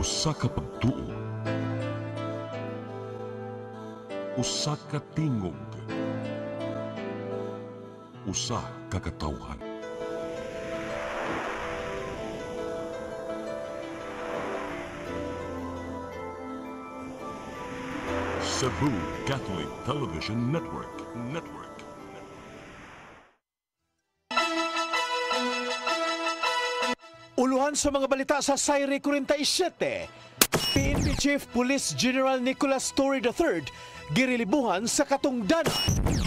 Usa ka pagtuo, usa ka tingog, usa ka katawhan. Cebu Catholic Television Network. Uluhan sa mga balita sa Sayre 47. PNP Chief Police General Nicolas Torre III girilibuhan sa katungdanan.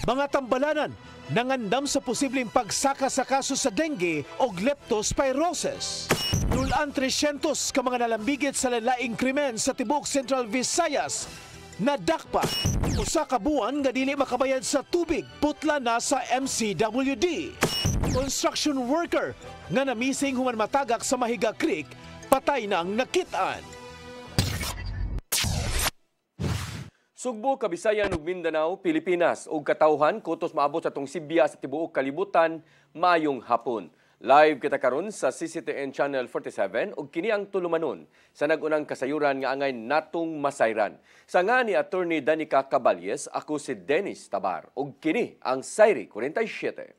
Mga tambalanan nangandam sa posibleng pagsaka sa kaso sa dengue o leptospirosis. Nulan 300 ka mga nalambigit sa lalaing krimen sa tibuok Central Visayas. Nadakpa, usa ka buwan nga dili makabayad sa tubig, putla na sa MCWD. Construction worker nga namising human matagak sa Mahiga Creek, patay na ang nakitaan. Sugbo, Kabisayan ug Mindanao, Pilipinas ug katawhan kutos maabot sa tong Sibya sa tibuok kalibutan maayong hapon. Live kita karon sa CCTN Channel 47 ug kini ang tulumanon sa nagunang kasayuran nga angay natong masayran. Sa nga ni Attorney Danica Caballes, ako si Dennis Tabar ug kini ang Sayre 47.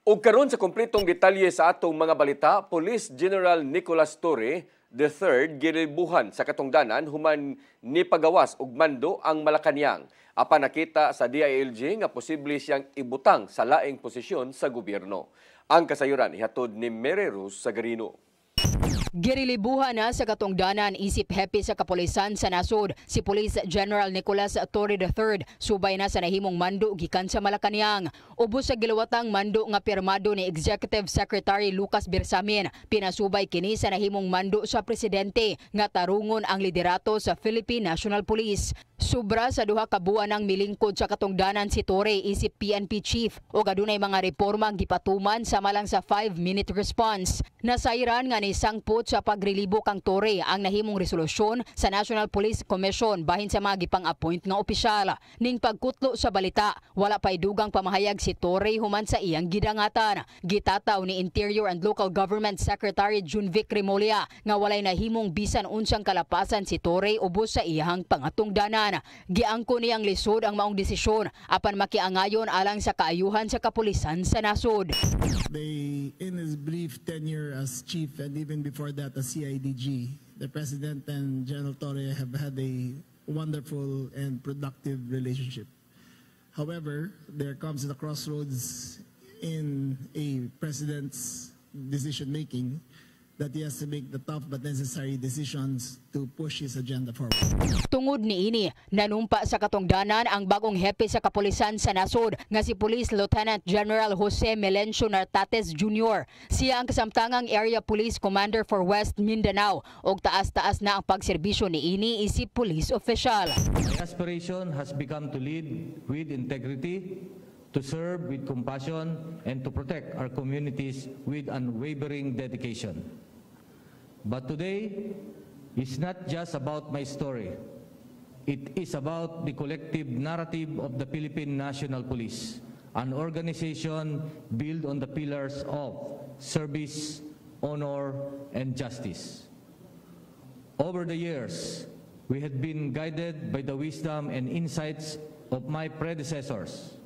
Ug karon sa kompletong detalye sa atong mga balita, Police General Nicolas Torre III gilibuhan sa katungdanan human ni pagawas og mando ang Malacañang. Apan nakita sa DILG nga posible siyang ibutang sa laing posisyon sa gobyerno. Ang kasayuran ihatod ni Mary Rose Sagarino. Girilibuhan na sa katungdanan isip hepe sa kapulisan sa nasod si Police General Nicolas Torre III subay na sa nahimong mando gikan sa Malacañang. Ubos sa gilawatang mando nga pirmado ni Executive Secretary Lucas Bersamin, pinasubay kini sa nahimong mando sa presidente nga tarungon ang liderato sa Philippine National Police. Sobra sa duha ka buwan ang milingkod sa katungdanan si Torre isip PNP Chief o adunay mga reforma gipatuman sama lang sa 5-minute response. Nasayran nga ni sangpot sa pagrelibo kang Torre ang nahimong resolusyon sa National Police Commission bahin sa mga gipang-appoint nga opisyal. Ning pagkutlo sa balita, wala pay dugang pamahayag si Torre human sa iyang gidangatan. Gitataw ni Interior and Local Government Secretary Junvic Remolia nga walay nahimong bisan unsang kalapasan si Torre ubos sa iyang pangatungdanan. Giangko niyang lisod ang maong desisyon apan makiangayon alang sa kaayuhan sa kapulisan sa nasod. In his brief tenure as chief and even before that as CIDG, the President and General Torre have had a wonderful and productive relationship. However, there comes a crossroads in a President's decision-making that he has to make the tough but necessary decisions to push his agenda forward. Tungod niini, nanumpa sa katungdanan ang bagong hepe sa kapulisan sa nasod nga si Police Lieutenant General Jose Melencio Nartates Jr. Siya ang kasamtangang Area Police Commander for West Mindanao ug taas-taas na ang pagserbisyo niini isip police official. My aspiration has become to lead with integrity, to serve with compassion, and to protect our communities with unwavering dedication. But today is not just about my story. It is about the collective narrative of the Philippine National Police, an organization built on the pillars of service, honor, and justice. Over the years, we have been guided by the wisdom and insights of my predecessors.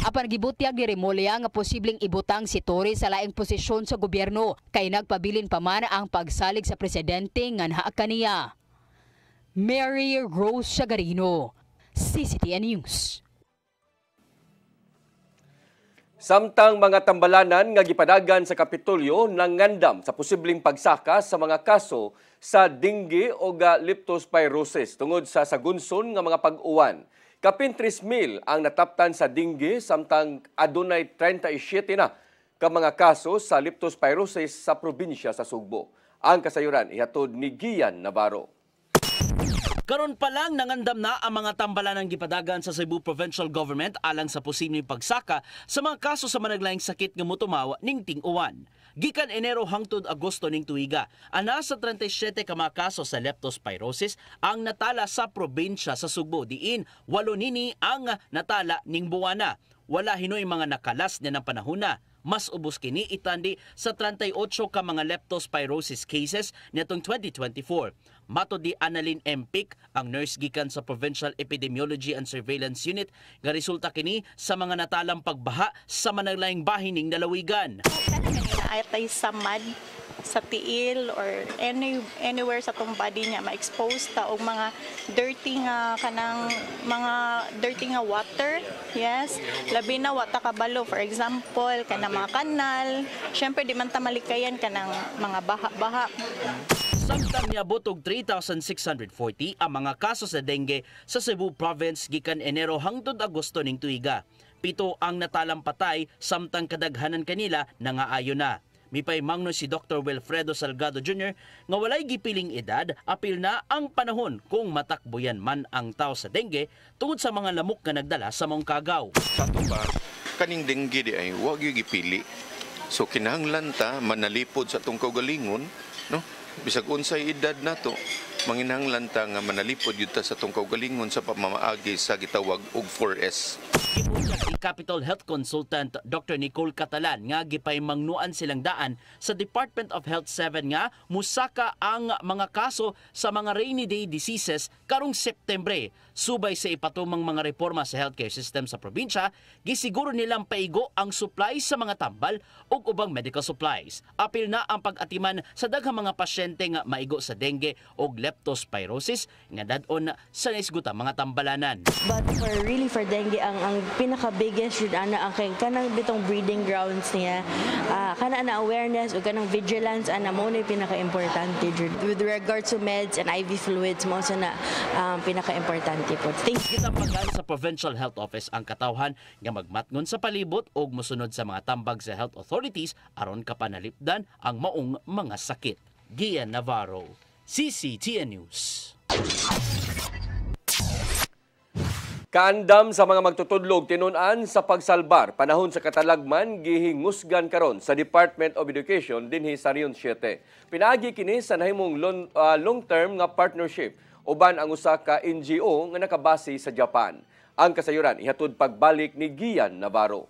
Apan gibutyag ni Remolia nga posibleng ibutang si Torre sa laing posisyon sa gobyerno kay nagpabilin pa man ang pagsalig sa presidente nga naa kaniya. Mary Rose Sagarino, CCTN News. Samtang mga tambalanan nga gipadagan sa Kapitolyo nangandam sa posibleng pagsaka sa mga kaso sa dengue o leptospirosis tungod sa sagunson nga mga pag-uwan. Kapin 3,000 ang nataptan sa dengue samtang adunay 37 na ka mga kaso sa leptospirosis sa probinsya sa Sugbo. Ang kasayuran ihatod ni Gian Navarro. Karon pa lang nangandam na ang mga tambalanang gipadagan sa Cebu Provincial Government alang sa posibleng pagsaka sa mga kaso sa managlaing sakit nga motumaw ning ting-uwan. Gikan Enero hangtod Agosto ning tuiga, ana sa 37 ka mga kaso sa leptospirosis ang natala sa probinsya sa Sugbo, diin 8 nini ang natala ning buwana. Wala hinoy mga nakalas na ng panahona. Mas ubos kini itandi sa 38 ka mga leptospirosis cases nitong 2024. Mato di Annalyn M. Pic, ang nurse gikan sa Provincial Epidemiology and Surveillance Unit, nga resulta kini sa mga natalang pagbaha sa managlaing bahin ning dalawigan. Atay sa mud, sa tiil or anywhere sa tong body niya ma-expose ta og mga dirty nga water. Yes, labi na wata kabalo, for example kanang mga kanal, syempre di man ta malikayan kanang mga baha-baha. Samtang niabot og 3,640 ang mga kaso sa dengue sa Cebu Province gikan Enero hangtod Agosto ning tuiga. 7 ang natalang patay samtang kadaghanan kanila nangaayo na. Mipay mangno si Dr. Wilfredo Salgado Jr. nga walay gipiling edad, apil na ang panahon kung matakbuyan man ang tao sa dengue tungod sa mga lamok nga nagdala sa mong kagaw. Sa ato ba, kaning dengue di ay wag yung gipili. So kinahanglan ta manalipod sa atong kaugalingon, no? Bisag unsay edad nato, manginahanglan ta nga manalipod yun ta sa atong kaugalingon sa pamamaagi sa gitawag og 4S. Gibunyag ni Capital Health Consultant Dr. Nicole Catalan nga gipaymangnuan silang daan sa Department of Health 7 nga musaka ang mga kaso sa mga rainy day diseases karong Septembre. Subay sa ipatumang mga reforma sa healthcare system sa probinsya, gisiguro nilang paigo ang supply sa mga tambal ug ubang medical supplies. Apil na ang pag-atiman sa daghang mga pasyente nga maigo sa dengue ug leptospirosis nga dadon sa naisguta mga tambalanan. But for dengue ang pinaka-biggest yun ang kanang bitong breeding grounds niya, kana na awareness o kanang vigilance mo na pinaka-importante with regards to meds and IV fluids mo sa na pinaka-importante po. Gitampagan sa Provincial Health Office ang katawhan nga magmatngon sa palibot o musunod sa mga tambag sa health authorities aron kapanalipdan ang maong mga sakit. Gian Navarro, CCTN News. Kaandam sa mga magtutudlog tinun-an sa pagsalbar panahon sa katalagman gihingusgan karon sa Department of Education dinhi sa Region 7. Pinaagi kini sa nahimong long-term nga partnership uban ang usa ka NGO nga nakabase sa Japan. Ang kasayuran ihatod pagbalik ni Gian Navarro.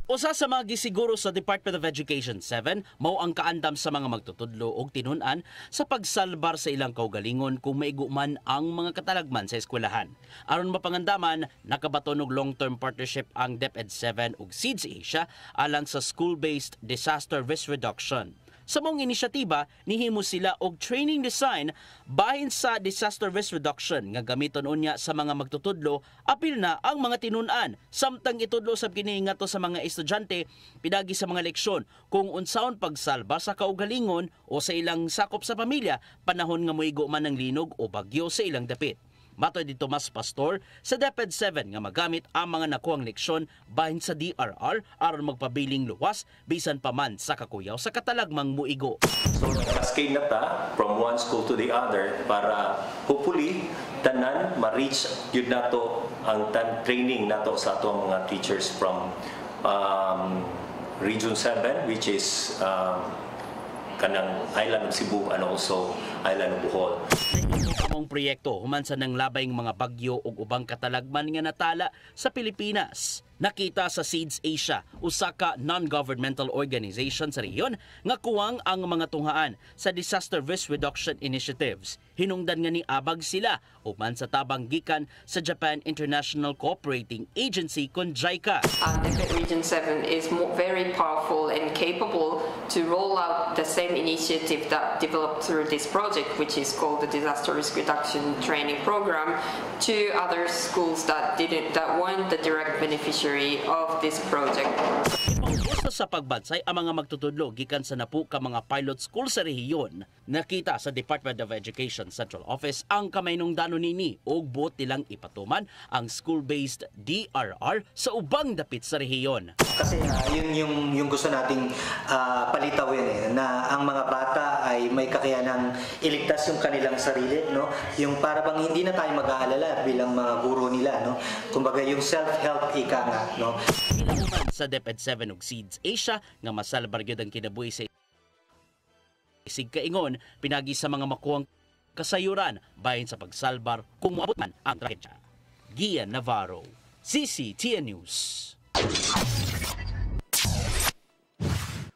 Usa sa mga gisiguro sa Department of Education 7 mao ang kaandam sa mga magtutudlo og tinun-an sa pagsalbar sa ilang kaugalingon kung maigo man ang mga katalagman sa eskwelahan. Aron mapangandaman, nakabaton og long-term partnership ang DepEd 7 ug SEEDS Asia alang sa school-based disaster risk reduction. Sa mong inisyatiba, nihimo sila og training design bahin sa disaster risk reduction nga gamiton unya sa mga magtutudlo apil na ang mga tinun-an samtang itudlo sab kini ngadto sa mga estudyante pinagi sa mga leksyon kung unsaon pagsalba sa kaugalingon o sa ilang sakop sa pamilya panahon nga moigo man ng linog o bagyo sa ilang dapit. Matoy di Tomas Pastor sa DepEd 7 nga magamit ang mga nakuhang leksyon bahin sa DRR aron magpabiling luwas bisan pa man sa kakuyaw sa katalagmang muigo. So cascade na ta from one school to the other para hopefully tanan ma-reach yun nato ang training nato sa ato mga teachers from Region 7 which is kanang Island of Cebu and also Island of Bohol. Among proyekto human sa nang labayng mga bagyo ug ubang katalagman nga natala sa Pilipinas. Nakita sa SEEDS Asia, usa ka non-governmental organization sa rehiyon nga kuwang ang mga tunghaan sa disaster risk reduction initiatives. Hinungdan nga ni abag sila uman sa tabang gikan sa Japan International Cooperating Agency kon JICA. DepEd Region 7 is very powerful and capable to roll out the same initiative that developed through this project. project, which is called the Disaster Risk Reduction Training Program, to other schools that weren't the direct beneficiary of this project. Ipaubos sa pagbansay ang mga magtutudlo gikan sa napu ka mga pilot school sa rehiyon. Nakita sa Department of Education Central Office ang kamaynungdanon nini ug buot nilang ipatuman ang school-based DRR sa ubang dapit sa rehiyon. Kasi yun yung gusto nating palitawin na ang mga bata ay may kakayanang iligtas yung kanilang sarili, no? Yung para bang hindi na tayo mag-aalala bilang mga guro nila, no? Kumbaga yung self-help ika nga, no? Ilahuman sa DepEd 7 ug Seeds Asia nga masalbar gyud ang kinabuhi sa isig kaingon pinagi sa mga makuhang kasayuran bahin sa pagsalbar kung moabot man ang trahedya. Gian Navarro, CCTN News.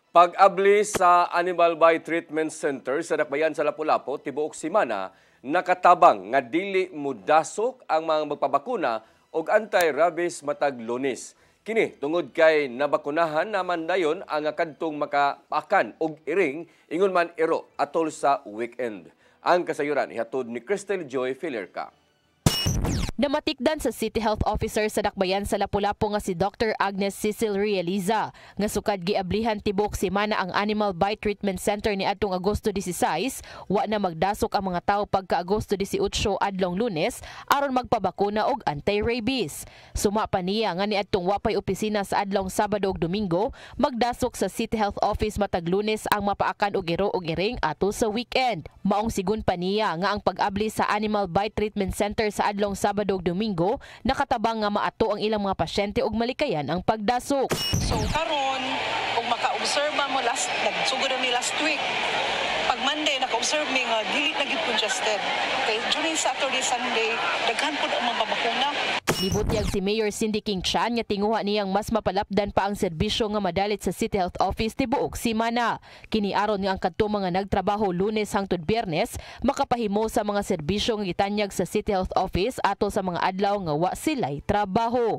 Pag-abli sa Animal Bite Treatment Center sa Dakbayan sa Lapu-Lapu, tibuok semana, nakatabang nga dili mudasok ang mga magpabakuna og anti-rabies matag Lunes. Kini tungod kay nabakunahan naman dayon ang kadtong makapaakan og iring ingon man iro atol sa weekend. Ang kasayuran ihatod ni Crystal Joy Filerca. Namatikdan sa City Health Officer sa Dakbayan sa Lapu-Lapu nga si Dr. Agnes Cecil Realiza nga sukad giablihan tibok semana ang Animal Bite Treatment Center ni adtong Agosto 16, wa na magdasok ang mga tawo pagka Agosto 18 adlong Lunes aron magpabakuna og anti-rabies. Suma pa niya nga niadtong wapay opisina sa adlong Sabado ug Domingo, magdasok sa City Health Office matag Lunes ang mapaakan og iro og iring ato sa weekend. Maong sigun pa niya nga ang pag-abli sa Animal Bite Treatment Center sa adlong Sabado ug Domingo nakatabang nga maato ang ilang mga pasyente og malikayan ang pagdasok. So karon kung maka-obserba mo nagsugod mi last week. Pag Monday naka-observe mi nga dili na gid congested. Okay, during Saturday, Sunday daghan pud ang mga bakuna. Nibutyag si Mayor Cindy King Chan nga tinguha niyang mas mapalapdan pa ang serbisyo nga madalit sa City Health Office tibuok semana. Kini aron nga ang kadto mga nagtrabaho Lunes hangtod Biyernes makapahimo sa mga serbisyo nga gitanyag sa City Health Office ato sa mga adlaw nga wa sila'y trabaho.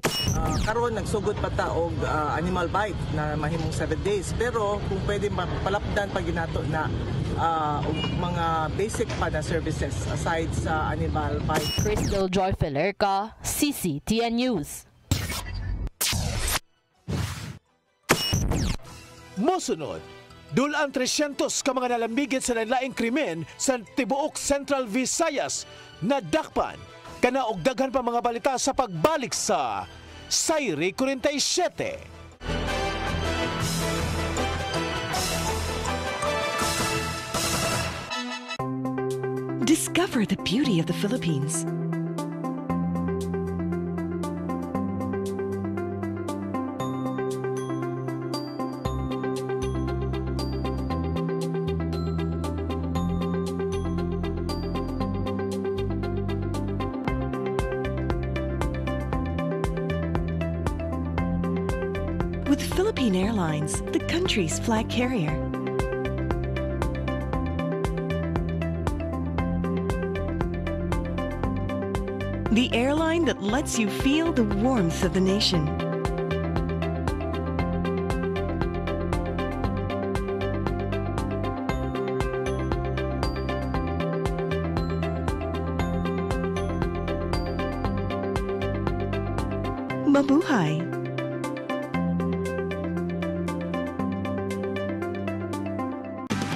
Karon nagsugod pa ta og animal bite na mahimong 7 days pero kung pwede mapalapdan pa ginato na mga basic pa na services aside sa animal bite. Crystal Joy Filerca, CCTN News. Mosunod, dulang 300 ka mga nalambigit sa nalaing krimen sa tibuok Central Visayas na dakpan. Kana og daghan pa mga balita sa pagbalik sa Sayri 47. Discover the beauty of the Philippines. With Philippine Airlines, the country's flag carrier. The airline that lets you feel the warmth of the nation. Mabuhay!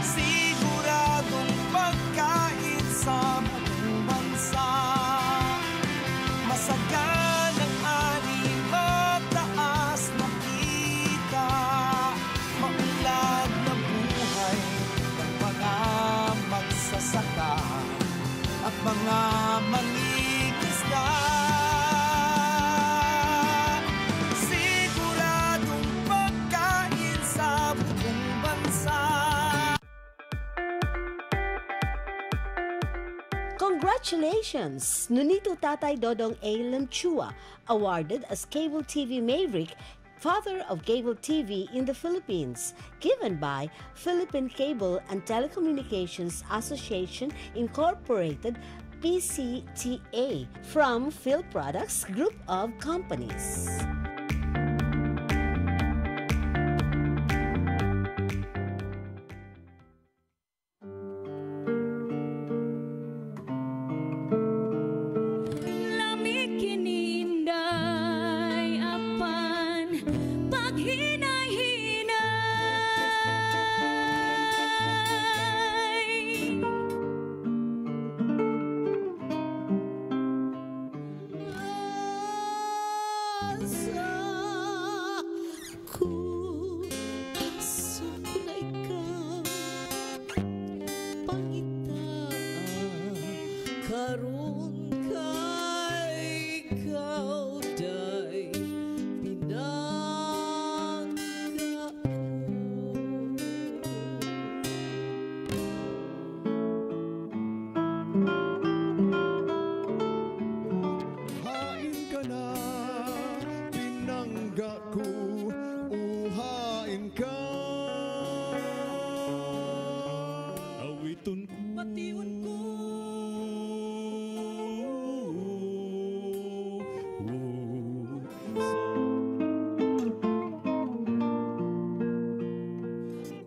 Siguradong pagkain sa buong bansa. Masaganang ani, mataas na kita, maulad na buhay ng mga magsasaka at mga mangingisda. Siguradong pagkain sa buong bansa. Congratulations! Nunito Tatay Dodong A. Lemchua, awarded as Cable TV Maverick, Father of Cable TV in the Philippines, given by Philippine Cable and Telecommunications Association Incorporated, PCTA, from Phil Products Group of Companies.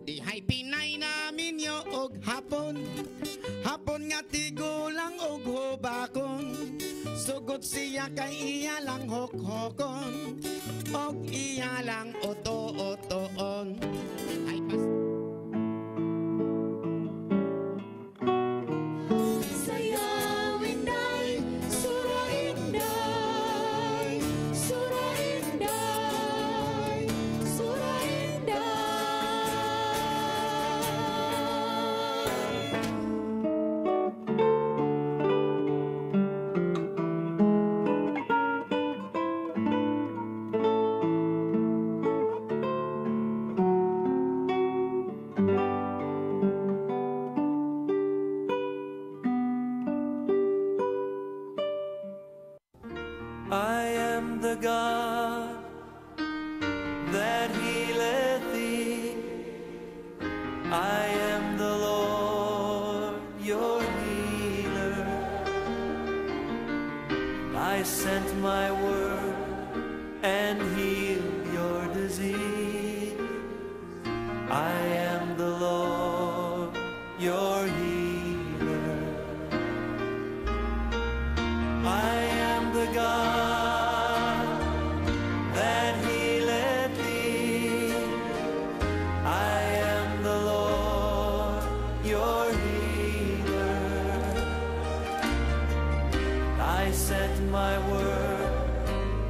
Dihay Pinay namin yo og hapon, hapon nga tigulang og hubakon. Sugot siya kay iya lang hokhokon, og iya lang oto-otoon. Ay sayawin day, surain day, surain day, surain day. I am the God that healeth thee. I am the Lord, your healer. I sent my word and healed your disease. I am the Lord, your healer. I am the God that healeth thee. I am the Lord, your healer. I sent my word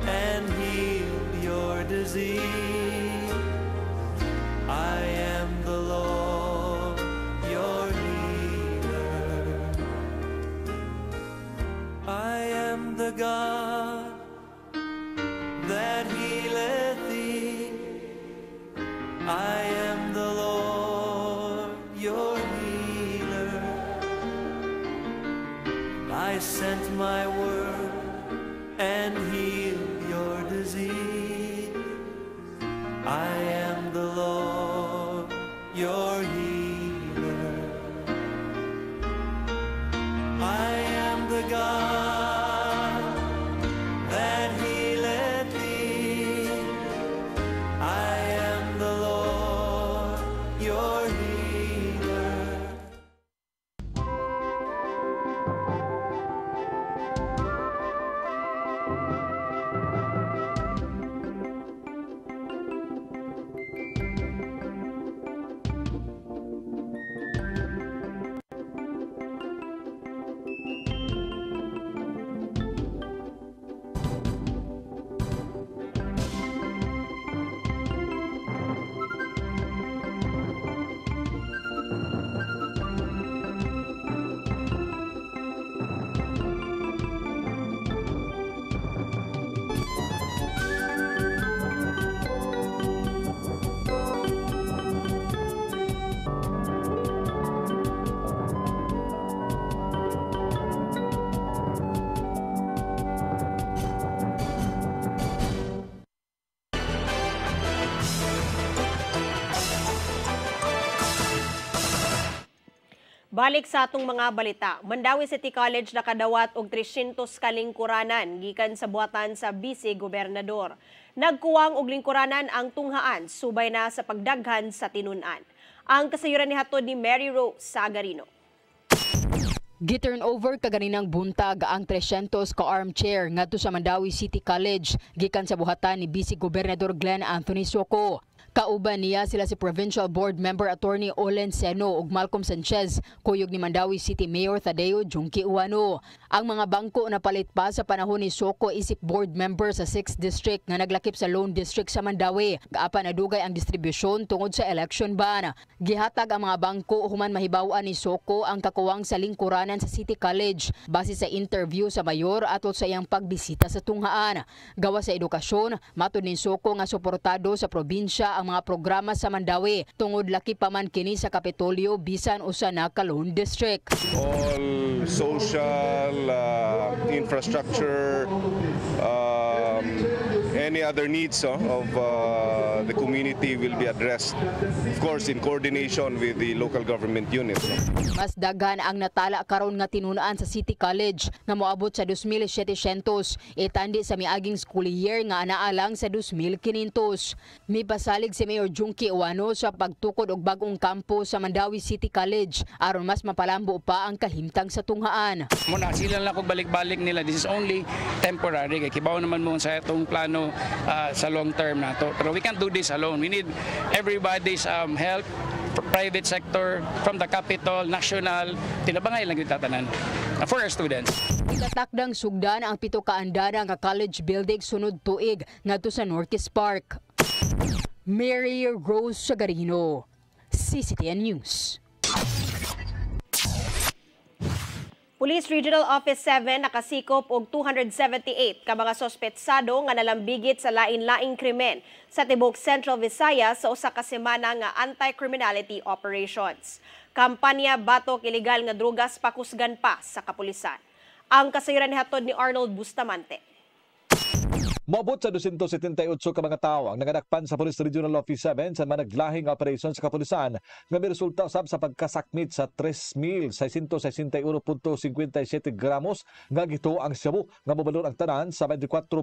and healed your disease. I am the Lord, your healer. I am the God that healeth thee. I am the Lord, your healer. I sent my word and healed your disease. I am the Lord, your healer. I am the God that healeth thee. I am the Lord, your healer. Balik sa atong mga balita, Mandawi City College nakadawat og 300 ka lingkuranan gikan sa buhatan sa Vice Gobernador. Nagkuwang og lingkuranan ang tunghaan subay na sa pagdaghan sa tinun-an. Ang kasayuran ni hatod ni Mary Rose Sagarino. Gi-turn over kaganinang buntag ang 300 ka armchair ngadto sa Mandawi City College gikan sa buhatan ni Vice Gobernador Glenn Anthony Soco. Kauban niya sila si Provincial Board Member Attorney Olen Seno ug Malcolm Sanchez, kuyog ni Mandawi City Mayor Tadeo Junki Uwano. Ang mga bangko na palit pa sa panahon ni Soko isip board member sa 6th District nga naglakip sa Lone District sa Mandawi. Gaapan nadugay ang distribusyon tungod sa election ban. Gihatag ang mga bangko human mahibaw-an ni Soko ang kakuwang sa lingkuranan sa City College base sa interview sa mayor atol sa iyang pagbisita sa tunghaan. Gawa sa edukasyon, matud ni Soko nga suportado sa probinsya ang mga programa sa Mandawi tungod laki pa man kini sa Kapitolyo bisan usa na ka Lone District. All social infrastructure, any other needs of the community will be addressed, of course, in coordination with the local government units. Mas daghan ang natala karon nga tinunaan sa City College nga moabot sa 2,700, itandi sa miaging school year nga anaa lang sa 2,500. Mipasalig si Mayor Junki Uwano sa pagtukod og bagong kampo sa Mandawi City College aron mas mapalambo pa ang kahimtang sa tunghaan. Muna sila lang kung balik-balik nila, this is only temporary kay kibaw naman mo sa itong plano sa long term na to. Pero we can't do this alone. We need everybody's help, private sector, from the capital, national, tinabangay lang yung tatanan for our students. Itatakdang sugdan ang 7 ka andana nga college building sunod tuig ngadto sa Norquist Park. Mary Rose Sagarino, CCTN News. Police Regional Office 7 nakasikop og 278 ka mga sospetsado nga nalambigit sa lain-laing krimen sa tibok Central Visayas sa usa ka semana nga anti-criminality operations. Kampanya batok ilegal nga drugas pakusgan pa sa kapulisan. Ang kasayuran hatod ni Arnold Bustamante. Moabot sa 278 ka mga tao ang nangadakpan sa Police Regional Office 7 sa managlahing operasyon sa kapulisan nga may resulta usab sa pagkasakmit sa 3,661.57 gramos nga gito ang shabu nga mobalor ang tanan sa 24.8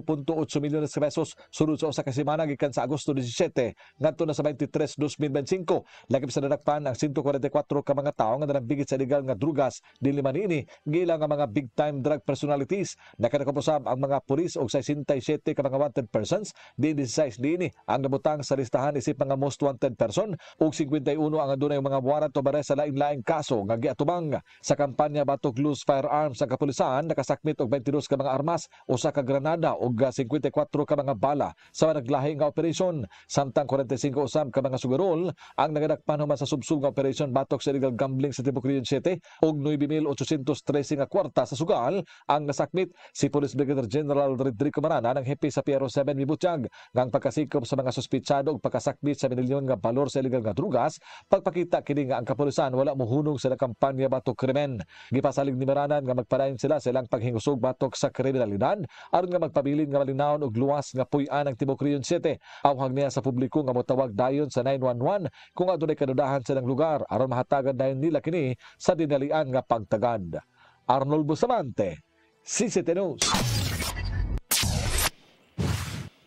milyones de pesos sunod sa usa ka semana gikan sa Agosto 17 ngadto na sa 23, 2025. Lakip sa nadakpan ang 144 ka mga tao nga nalambigit sa illegal nga drugas dinhi man ini gila nga mga big time drug personalities. Nakadakop usab ang mga pulis og 67 ka mga wanted persons, din 16 din ang nabutang sa listahan isip mga most wanted person ug 51 ang adunay mga warrant of arrest sa lain-laing kaso nga giatubang sa kampanya batok loose firearms sa kapulisan. Nakasakmit og 22 ka mga armas, usa ka granada ug 54 ka mga bala sa naglahi nga operasyon. Samtang 45 usab ka mga sugarol ang nagadakpan human sa subsub nga operasyon batok sa illegal gambling sa Tibok Region 7 ug 9,813 nga kwarta sa sugal ang nasakmit. Si Police Brigadier General Rodrigo Marana ng sa Piero 7 mibutyag ngang pagkasikop sa mga suspitsado ug pagkasakbit sa milyon nga balor sa illegal nga drugas. Pagpakita kini nga ang kapulisan wala mohunong sa kampanya batok krimen. Gipasalig ni Maranan nga magpadayon sila sa ilang paghingusog batok sa kriminalidad aron nga magpabilin nga malinawon og luwas nga puy-an ang Tibok Region 7. Awhag niya sa publiko nga motawag dayon sa 911 kung adunay kadudahan sa ilang lugar aron mahatagan dayon nila kini sa dinalian nga pagtagad. Arnold Bustamante, CCTN News.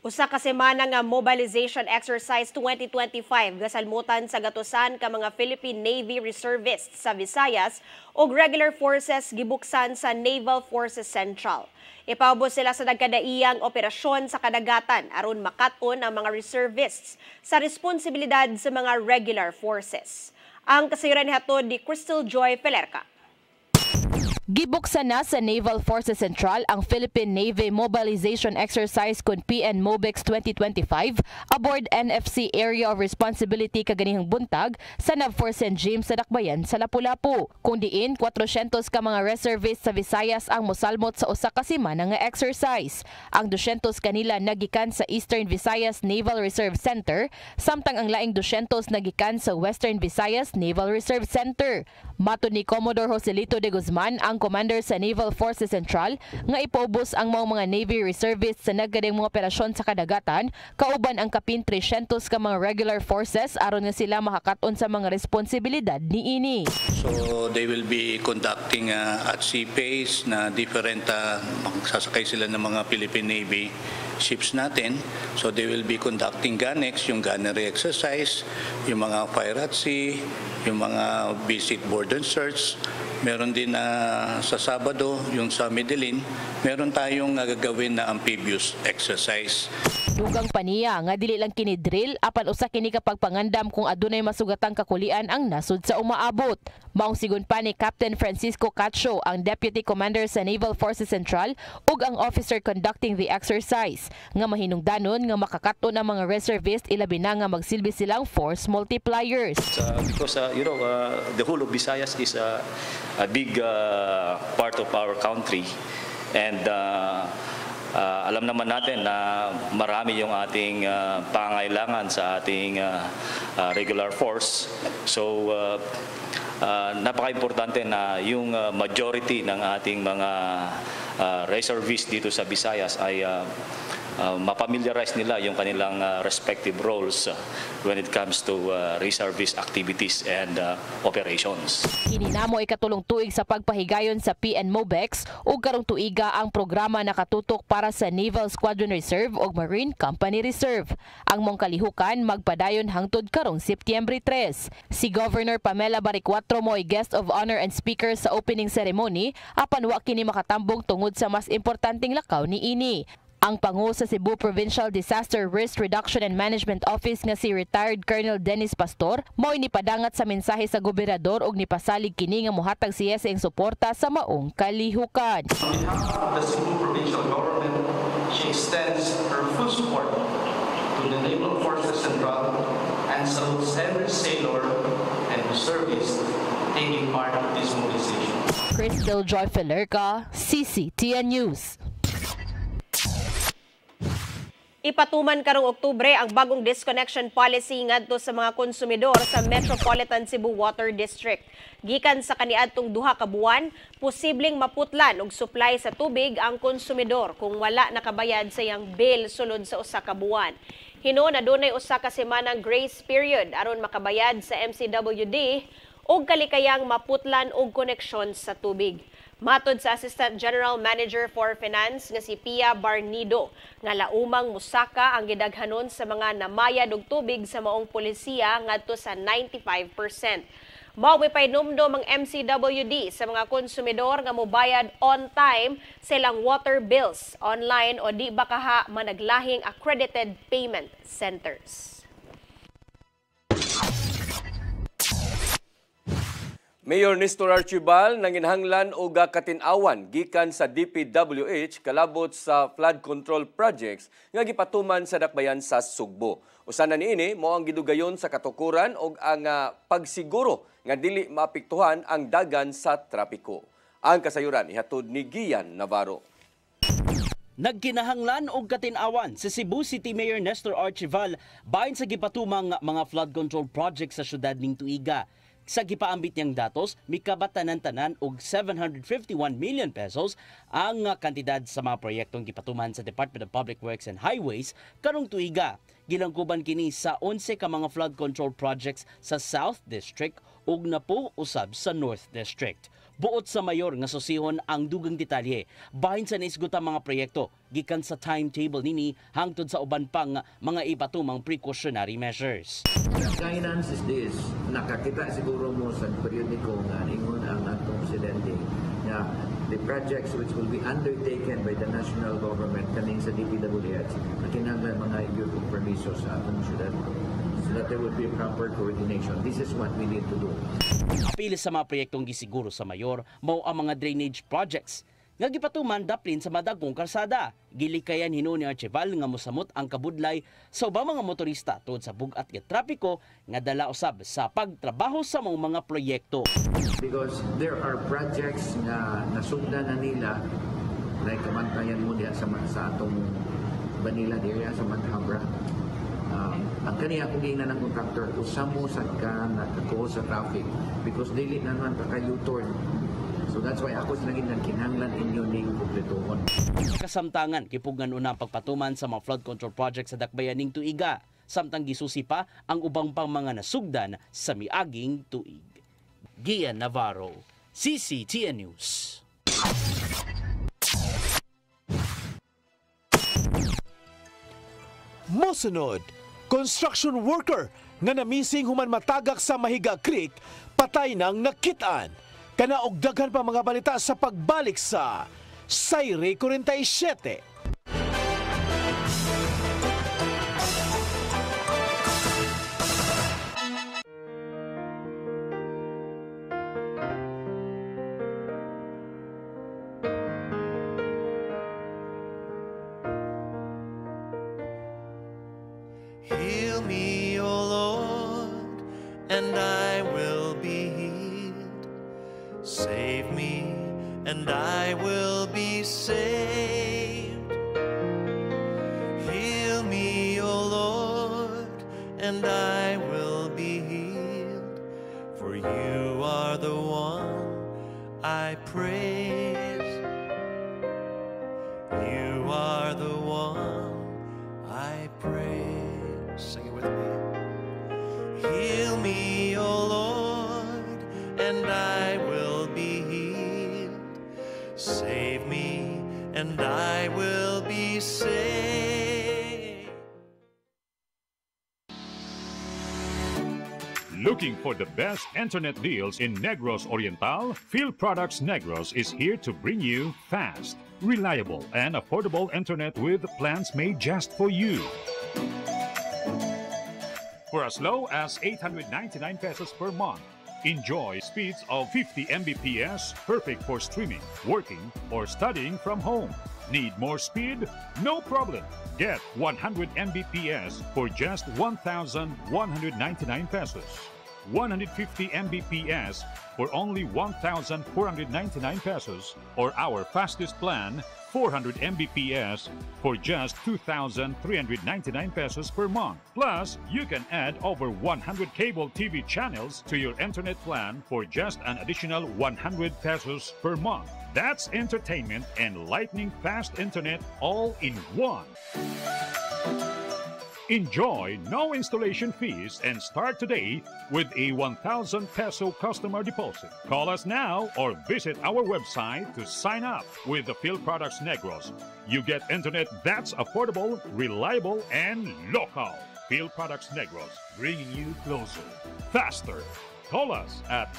Usa ka semana nga Mobilization Exercise 2025 gasalmutan sa gatusan ka mga Philippine Navy Reservists sa Visayas ug regular forces gibuksan sa Naval Forces Central. Ipaubos sila sa nagkadaiyang operasyon sa kadagatan aron makat-on ang mga reservists sa responsibilidad sa mga regular forces. Ang kasayuran hatod ni Crystal Joy Pelerca. Gibuksan na sa Naval Forces Central ang Philippine Navy Mobilization Exercise kun PN MOBEX 2025 aboard NFC Area of Responsibility kaganihang buntag sa NAVFOR St. James sa Dakbayan sa Lapu-Lapu. Kung diin 400 ka mga reservists sa Visayas ang mosalmot sa usa ka semana nga exercise. Ang 200 kanila nagikan sa Eastern Visayas Naval Reserve Center samtang ang laing 200 nagikan sa Western Visayas Naval Reserve Center. Matud ni Commodore Joselito de Guzman, ang commander sa Naval Forces Central, nga ipaubos ang mga Navy reservists sa nagkading mga operasyon sa kadagatan, kauban ang kapin 300 ka mga regular forces aron nga sila makakaton sa mga responsibilidad niini. So they will be conducting at sea pace na different, sasakay sila ng mga Philippine Navy ships natin. So they will be conducting GANEX, yung gunnery exercise, yung mga fire at sea, yung mga basic board and search, Meron din sa Sabado, yung sa Medellin, meron tayong gagawin na amphibious exercise. Dugang paniya nga dili lang kini drill apan usa kini kapag pangandam kung adunay masugatang kakulian ang nasud sa umaabot. Maong sigon pa ni Captain Francisco Cacho, ang Deputy Commander sa Naval Forces Central ug ang officer conducting the exercise, nga mahinungdanon nga makakato ng mga reservist ilabi na nga magsilbi silang force multipliers. Because the whole of Visayas is a big part of our country, and alam naman natin na marami yung ating pangailangan sa ating regular force. So napaka-importante na yung majority ng ating mga reservists dito sa Visayas ay mapamiliarize nila yung kanilang respective roles when it comes to reservist activities and operations. Kininamo ikatulong tuig sa pagpahigayon sa PNMOBEX ug karong tuiga ang programa nakatutok para sa Naval Squadron Reserve ug Marine Company Reserve. Ang mong kalihukan magpadayon hangtod karong Setyembre 3. Si Governor Pamela Baricuatro mo'y guest of honor and speaker sa opening ceremony apan wa kini makatambong tungod sa mas importanteng lakaw niini. Ang pangu sa Cebu Provincial Disaster Risk Reduction and Management Office nga si retired Colonel Dennis Pastor mo'y nipadangat sa mensahe sa gobernador ug nipasalig kini nga mohatag siya sa suporta sa maong kalihukan. On behalf of the Cebu Provincial Government, she extends her full support to the Naval Forces Central and salutes every sailor and reservist taking part in this mobilization. Crystal Joy Felerca, CCTN News. Ipatuman karong Oktubre ang bagong disconnection policy ngadto sa mga konsumidor sa Metropolitan Cebu Water District. Gikan sa kaniadtong 2 ka buwan, posibleng maputlan og supply sa tubig ang konsumidor kung wala nakabayad sa iyang bill sulod sa 1 ka buwan. Hinon adunay 1 ka semanang grace period aron makabayad sa MCWD og kalikayang maputlan og koneksyon sa tubig. Matod sa Assistant General Manager for Finance nga si Pia Barnido, nga laumang musaka ang gidaghanon sa mga namayad og tubig sa maong polisiya ngadto sa 95%. Mao may painumdom ang MCWD sa mga konsumidor nga mobayad on time sa ilang water bills online o di bakaha managlahing accredited payment centers. Mayor Nestor Archibal nanginhanglan og katin-awan gikan sa DPWH kalabot sa flood control projects nga gipatuman sa dakbayan sa Sugbo. Usa na niini mao ang gidugayon sa katukuran og ang pagsiguro nga dili maapektuhan ang dagan sa trapiko. Ang kasayuran ihatod ni Gian Navarro. Nagkinahanglan og katin-awan si Cebu City Mayor Nestor Archibal bahin sa gipatumang mga flood control projects sa syudad ning tuiga. Sa gipaambit niyang datos, mikabat tanan-tanan og 751 million pesos ang kantidad sa mga proyektong gipatuman sa Department of Public Works and Highways karong tuiga. Gilangkuban kini sa 11 ka mga flood control projects sa South District ug napo usab sa North District. Buot sa mayor nga susihon ang dugang detalye bahin sa naisgutang mga proyekto gikan sa timetable nini hangtod sa uban pang mga ipatumang precautionary measures. Guidance is this, nakakita siguro mo sa periodiko nga ingon ang atong presidente na the projects which will be undertaken by the national government kaning sa DPWH na kinahanglan mga igong permiso sa atong syudad so that there would be proper coordination. This is what we need to do. Apil sa mga proyektong gisiguro sa mayor mao ang mga drainage projects nga gipatuman daplin sa madagong kalsada. Gilikayan hinuon ni Archibal nga mosamot ang kabudlay sa ubang mga motorista tungod sa bugat nga trapiko nga dala usab sa pagtrabaho sa mga proyekto. Because there are projects nga nasugdan na nila like kamantayan mo diha sa atong Manila area sa Manhabra. Ang kaniya kung gina ng contractor, usamo sa ka nakako sa traffic because dili na naman ka-U-turn. So that's why ako sinagin ng kinahanglan inyo ning kumpletuhon. Kasamtangan, kipugan unang pagpatuman sa mga flood control project sa dakbayan ning tuiga. Samtang gisusi pa ang ubang pang mga nasugdan sa miaging tuig. Gian Navarro, CCTN News. Mosunod, construction worker nga namising human matagak sa Mahiga Creek, patay nang nakitaan. Kana og daghan pa mga balita sa pagbalik sa Sayre 47. Heal me, O Lord, and I will be healed. Save me, and I will be saved. Heal me, O Lord, and I will be healed. For you are the one I praise. You are the one I praise. Sing it with me. Heal me, O Lord, and I will be healed. Save me, and I will be saved. Looking for the best internet deals in Negros Oriental? Field Products Negros is here to bring you fast, reliable, and affordable internet with plans made just for you. For as low as 899 pesos per month, enjoy speeds of 50 Mbps, perfect for streaming, working, or studying from home. Need more speed? No problem. Get 100 Mbps for just 1,199 pesos. 150 Mbps for only 1,499 pesos, or our fastest plan, 400 Mbps for just 2,399 pesos per month. Plus, you can add over 100 cable TV channels to your internet plan for just an additional 100 pesos per month. That's entertainment and lightning fast internet all in one. Enjoy no installation fees and start today with a 1,000 peso customer deposit. Call us now or visit our website to sign up with the Field Products Negros. You get internet that's affordable, reliable, and local. Field Products Negros, bringing you closer, faster. Call us at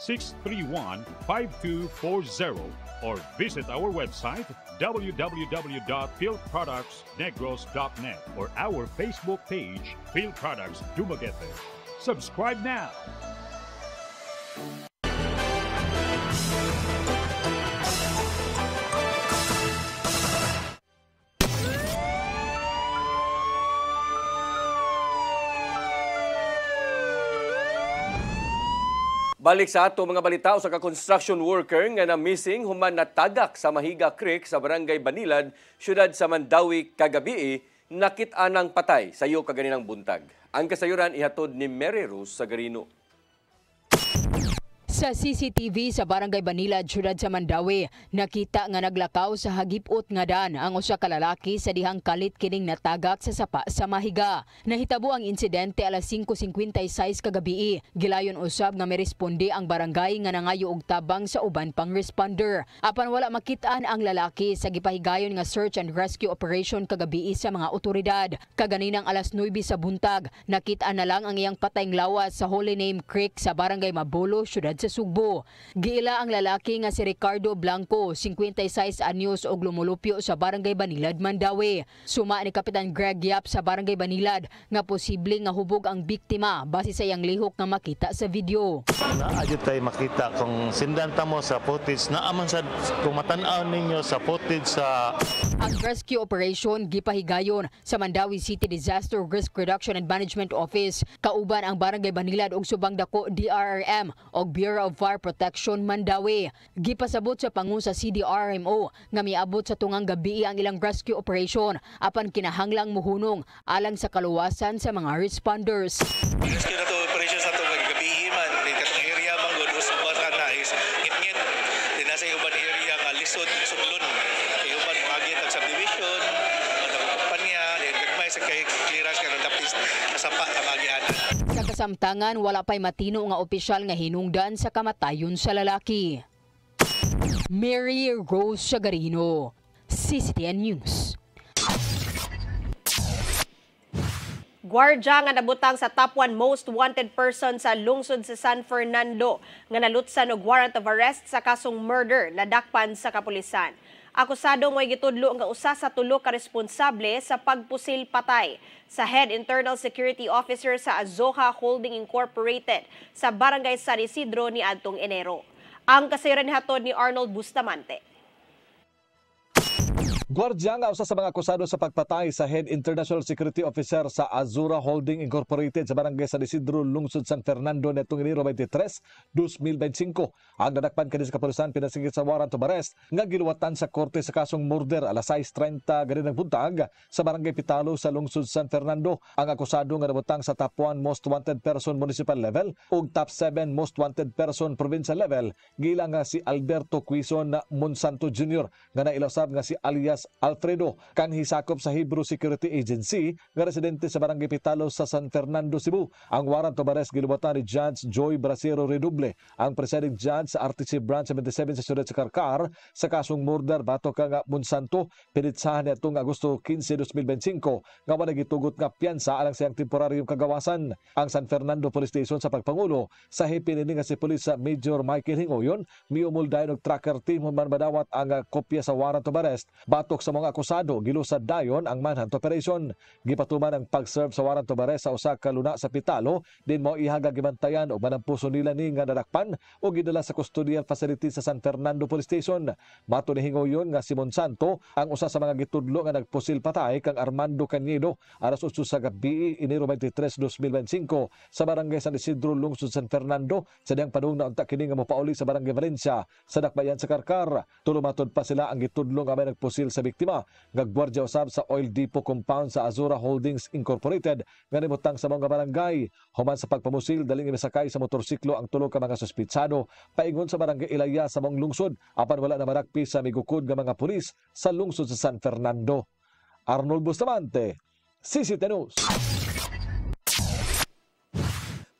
0917-631-5240 or visit our website www.fieldproductsnegros.net or our Facebook page, Field Products Dumaguete. Subscribe now. Balik sa ato mga balita, usa ka construction worker nga na missing human natagak sa Mahiga Creek sa Barangay Banilad, syudad sa Mandawi kagabi, nakit-an ang patay sayo kaganinang buntag. Ang kasayuran ihatod ni Mary Rose Sagarino. Sa CCTV sa Barangay Banilad, syudad sa Mandawi, nakita nga naglakaw sa hagipot nga dan ang usa ka lalaki sa dihang kalit kining natagak sa sapa sa Mahiga. Nahitabo ang insidente alas 5:56 kagabi. Gilayon usab nga miresponde ang barangay nga nangayo og tabang sa uban pang responder. Apan wala makit-an ang lalaki sa gipahigayon nga search and rescue operation kagabi sa mga otoridad. Kaganinang alas 9 sa buntag, nakit-an na lang ang iyang patayng lawas sa Holy Name Creek sa Barangay Mabolo, syudad sa Sugbo. Giila ang lalaki nga si Ricardo Blanco, 56 anyos og lumulupyo sa Barangay Banilad, Mandawi. Suma ni Kapitan Greg Yap sa Barangay Banilad nga posible nga hubog ang biktima base sa iyang lihok nga makita sa video. Naadyo tayo makita kung sindanta mo sa footage na aman sa kung matanaw ninyo sa footage sa... Ang rescue operation gipahigayon sa Mandawi City Disaster Risk Reduction and Management Office, kauban ang Barangay Banilad ug subang dako DRRM og Bureau of Fire Protection Mandawi. Gipasabot sa pangu sa CDRMO nga miabot sa tungang gabi ang ilang rescue operation apan kinahanglang muhunong alang sa kaluwasan sa mga responders. Rescue na to operation sa tungang gabi man din katong area manggod usban ka na is ngit-ngit din nasa uban area nga lisod sudlon kay uban mga agent ng subdivision ang kumpanya din gagmay sa kay clearance kanang tapis kasapa ang agianan. Sa kasamtangan, wala pa'y matino nga opisyal nga hinungdan sa kamatayon sa lalaki. Mary Rose Sagarino, CCTN News. Gwardya nga nabutang sa top 1 most wanted person sa lungsod sa San Fernando nga nalutsan og warrant of arrest sa kasong murder na dakpan sa kapulisan. Akusado mo'y gitudlo nga usa sa tulo ka responsable sa pagpusil patay sa Head Internal Security Officer sa Azoka Holding Incorporated sa Barangay San Isidro ni adtong Enero. Ang kasayran hatod ni Arnold Bustamante. Gwardya nga usa sa mga akusado sa pagpatay sa Head International Security Officer sa Azura Holding Incorporated sa Barangay San Isidro, Lungsod San Fernando netong Enero 23, 2025. Ang nadakpan kini sa kapulisan pinasingit sa warrant of arrest nga giluwatan sa korte sa kasong murder alas 6:30 gani ng buntag sa Barangay Pitalo sa Lungsod San Fernando. Ang akusado nga nabutang sa top 1 most wanted person municipal level ug top 7 most wanted person provincial level gila nga si Alberto Quizon Monsanto Jr. nga nailasab nga si alias Alfredo, kanhi sakop sa Hebrew Security Agency nga residente sa Barangay Pitalo sa San Fernando, Cebu. Ang warrant of arrest giluwatan ni Judge Joy Bracero Redoble, ang presiding judge sa RTC Branch 77 sa siyudad sa Carcar sa kasong murder batok nga Monsanto. Pinitsahan niya itong Agosto 15, 2025 nga wala gitugot nga piyansa alang sa iyang temporaryong kagawasan. Ang San Fernando Police Station sa pagpangulo sa hipin nga si Police Major Michael Hingoyon miumuldayon og tracker team human madawat ang kopya sa warrant of arrest. Batok sa mga akusado, gilusad dayon ang manhunt operation. Gipatuman ang pag-serve sa warrant of arrest sa usa ka luna sa Pitalo, din mo ihagag gibantayan og manampuso nila ni nga nadakpan o gidala sa custodial facility sa San Fernando Police Station. Mato ni Hingoyon nga si Monsanto ang usa sa mga gitudlo nga nagpusil patay kang Armando Cañedo alas 8 sa gabi Enero 23, 2025 sa Barangay San Isidro, Lungsod San Fernando. Sa diyang padung na unta kini nga mopauli sa Barangay Valencia sa Dakbayan sa Carcar. Tulumatod pa sila ang gitudlo nga may nagpusil sa biktima. Gagwardya usab sa Oil Depot Compound sa Azura Holdings Incorporated nga nimutang sa mga barangay. Human sa pagpamusil, daling imisakay sa motorsiklo ang tulo ka mga suspitsado paingon sa Barangay Ilaya sa mong lungsod apan wala na marakpi sa migukod nga mga pulis sa lungsod sa San Fernando. Arnold Bustamante, CCT News.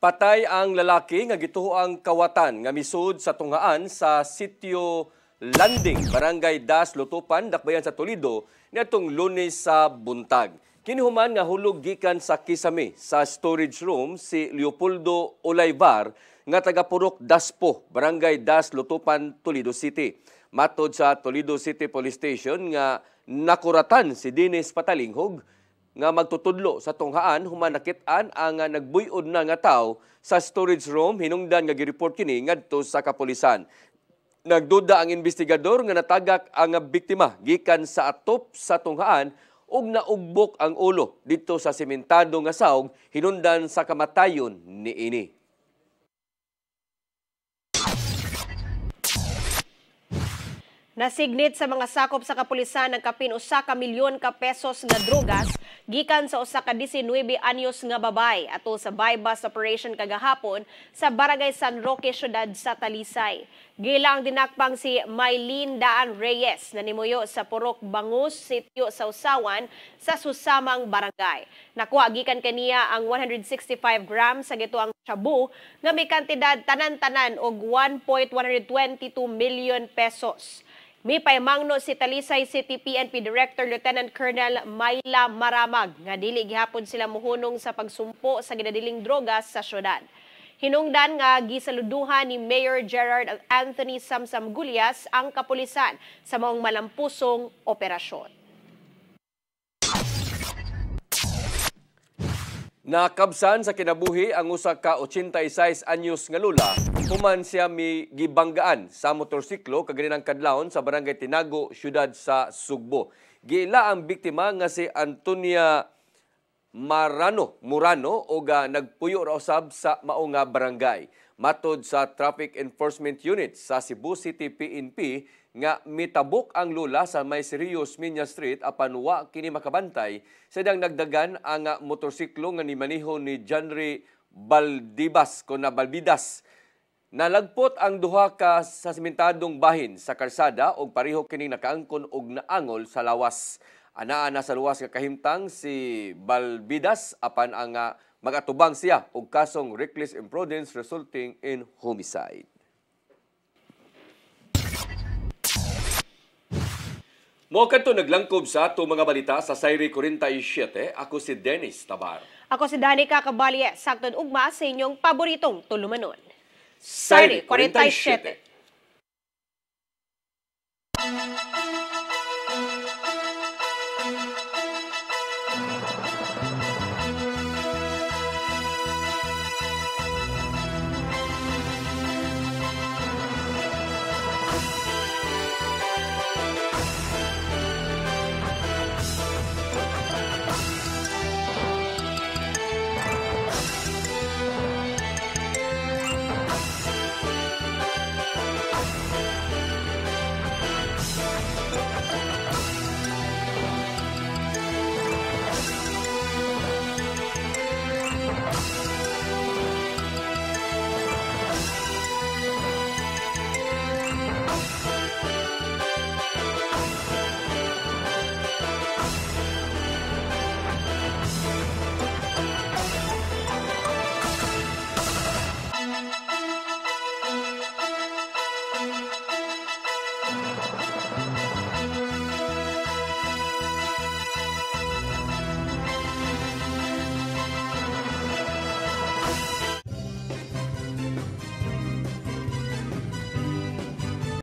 Patay ang lalaki nga gituoang kawatan nga misud sa tunghaan sa sitio Landing, Barangay Das, Lutupan, Dakbayan sa Toledo, niadtong Lunes sa buntag. Kinihuman nga hulog gikan sa kisame sa storage room si Leopoldo Olayvar nga taga Purok Daspo, Barangay Das, Lutupan, Toledo City. Matod sa Toledo City Police Station nga nakuratan si Dennis Patalinghog nga magtutudlo sa tunghaan human nakit-an ang nagbuy-od na nga tawo sa storage room hinungdan nga gireport kini ngadto sa kapulisan. Nagduda ang investigador nga natagak ang biktima gikan sa atop sa tunghaan ug naugbok ang ulo dito sa sementado nga sawg hinungdan sa kamatayon niini. Nasignit sa mga sakop sa kapulisan ng kapin usa ka milyon ka pesos nga drogas gikan sa usa ka 19 anyos nga babay atol sa buy-bust operation kagahapon sa Barangay San Roque, siyudad sa Talisay. Gila ang dinakpang si Maylene Daan Reyes na nimuyo sa Purok Bangus, sitio sa Usawan sa susamang barangay. Nakuha gikan kaniya ang 165 grams sa gituang shabu nga may kantidad tanan-tanan og 1.122 million pesos. May paymangno si Talisay City PNP Director Lieutenant Colonel Mayla Maramag nga dili gihapon sila muhunong sa pagsumpo sa ginadiling drogas sa syudad. Hinungdan nga gisaluduhan ni Mayor Gerard Anthony Samsam Gulyas ang kapulisan sa maong malampusong operasyon. Nakabsan sa kinabuhi ang usa ka 86 anyos nga lula human siya mi gibanggaan sa motorsiklo kaganinang kadlawon sa Barangay Tinago, siyudad sa Sugbo. Gila ang biktima nga si Antonia Murano o nagpuyo ra usab sa mao nga barangay. Matod sa Traffic Enforcement Unit sa Cebu City PNP nga mitabok ang lula sa may Sirius Minya Street apan wa kini makabantay sa dang nagdagan ang motorsiklo nga nimaniho ni Janry Baldidas. Nalagpot ang duha ka sa simentadong bahin sa kalsada og pareho kining nakaangkon og naangol sa lawas. Anaa na sa luwas nga kahimtang si Balbidas apan ang magatubang siya og kasong reckless imprudence resulting in homicide. Mo kadto naglangkob sa ato mga balita sa Sayre 47. Ako si Dennis Tabar. Ako si Danica Cabalye, saktod ugma sa inyong paboritong tulumanon. Sayre Sayre 47.